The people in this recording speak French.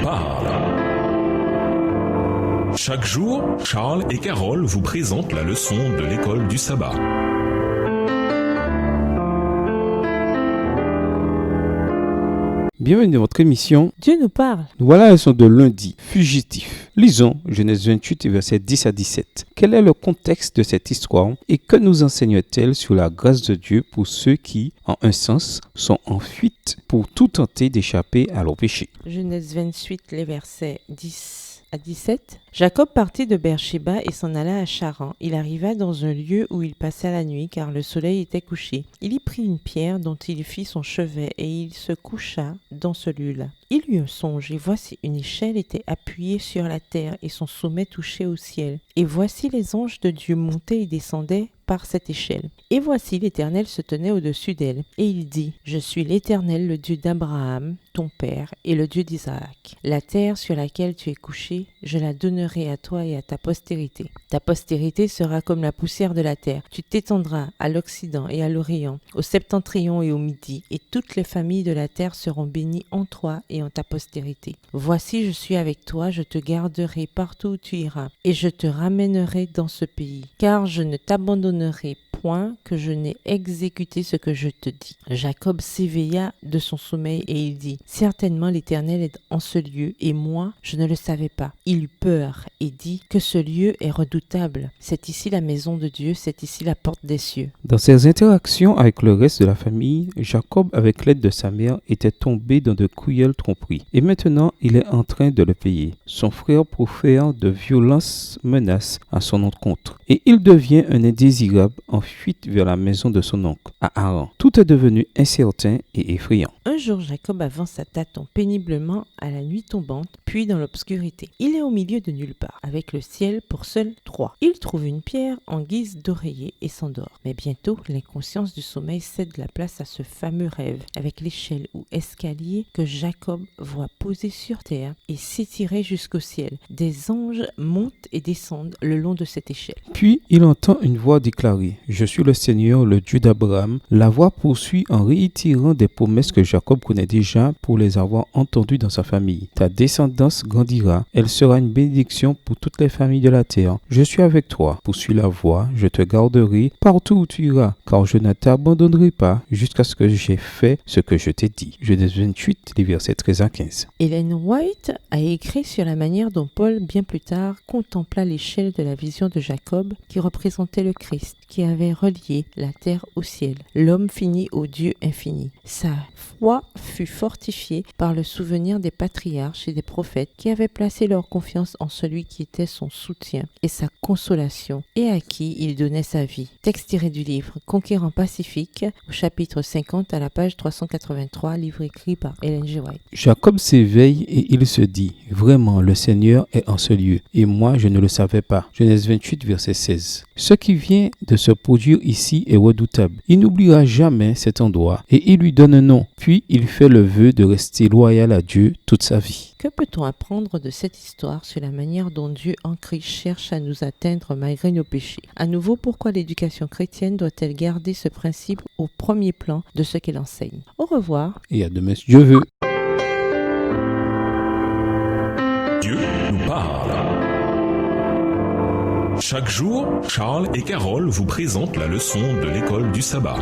parle. Chaque jour, Charles et Carole vous présentent la leçon de l'école du sabbat. Bienvenue dans votre émission Dieu nous parle. Nous voilà à la leçon de lundi, fugitif. Lisons Genèse 28, versets 10 à 17. Quel est le contexte de cette histoire et que nous enseigne-t-elle sur la grâce de Dieu pour ceux qui, en un sens, sont en fuite pour tout tenter d'échapper à leur péché? Genèse 28, les versets 10 à 17. Jacob partit de Beersheba et s'en alla à Charan. Il arriva dans un lieu où il passa la nuit car le soleil était couché. Il y prit une pierre dont il fit son chevet et il se coucha dans ce lieu-là. Il eut un songe et voici une échelle était appuyée sur la terre et son sommet touchait au ciel. Et voici les anges de Dieu montaient et descendaient par cette échelle. Et voici l'Éternel se tenait au-dessus d'elle. Et il dit, je suis l'Éternel, le Dieu d'Abraham, ton père, et le Dieu d'Isaac. La terre sur laquelle tu es couché, je la donnerai à toi et à ta postérité. Ta postérité sera comme la poussière de la terre. Tu t'étendras à l'Occident et à l'Orient, au septentrion et au Midi, et toutes les familles de la terre seront bénies en toi et en ta postérité. Voici, je suis avec toi, je te garderai partout où tu iras, et je te ramènerai dans ce pays, car je ne t'abandonnerai point que je n'ai exécuté ce que je te dis. Jacob s'éveilla de son sommeil et il dit, certainement l'Éternel est en ce lieu et moi, je ne le savais pas. Il eut peur et dit que ce lieu est redoutable. C'est ici la maison de Dieu, c'est ici la porte des cieux. Dans ses interactions avec le reste de la famille, Jacob, avec l'aide de sa mère, était tombé dans de cruelles tromperies. Et maintenant, il est en train de le payer. Son frère profère de violentes menaces à son encontre. Et il devient un indésirable en fuite vers la maison de son oncle, à Haran. Tout est devenu incertain et effrayant. Un jour, Jacob avance à tâtons péniblement à la nuit tombante, puis dans l'obscurité. Il est au milieu de nulle part, avec le ciel pour seul 3. Il trouve une pierre en guise d'oreiller et s'endort. Mais bientôt, l'inconscience du sommeil cède la place à ce fameux rêve, avec l'échelle ou escalier que Jacob voit posé sur terre et s'étirer jusqu'au ciel. Des anges montent et descendent le long de cette échelle. Puis, il entend une voix déclarer « Je suis le Seigneur, le Dieu d'Abraham ». La voix poursuit en réitérant des promesses que Jacob connaît déjà pour les avoir entendues dans sa famille. Ta descendance grandira, elle sera une bénédiction pour toutes les familles de la terre. Je suis avec toi, poursuit la voix, je te garderai partout où tu iras, car je ne t'abandonnerai pas jusqu'à ce que j'ai fait ce que je t'ai dit. Genèse 28, les versets 13 à 15. Ellen White a écrit sur la manière dont Paul, bien plus tard, contempla l'échelle de la vision de Jacob qui représentait le Christ, qui avait relié la terre au ciel. L'homme fini au Dieu infini. Sa foi fut fortifiée par le souvenir des patriarches et des prophètes qui avaient placé leur confiance en celui qui était son soutien et sa consolation et à qui il donnait sa vie. Texte tiré du livre Conquérant Pacifique au chapitre 50 à la page 383, livre écrit par Ellen G. White. Jacob s'éveille et il se dit « Vraiment, le Seigneur est en ce lieu, et moi je ne le savais pas. » Genèse 28, verset 16. Ce qui vient de se produire ici est redoutable. Il n'oubliera jamais cet endroit et il lui donne un nom. Puis il fait le vœu de rester loyal à Dieu toute sa vie. Que peut-on apprendre de cette histoire sur la manière dont Dieu en Christ cherche à nous atteindre malgré nos péchés? À nouveau, pourquoi l'éducation chrétienne doit-elle garder ce principe au premier plan de ce qu'elle enseigne? Au revoir. Et à demain si Dieu veut. Dieu nous parle. Chaque jour, Charles et Carole vous présentent la leçon de l'école du sabbat.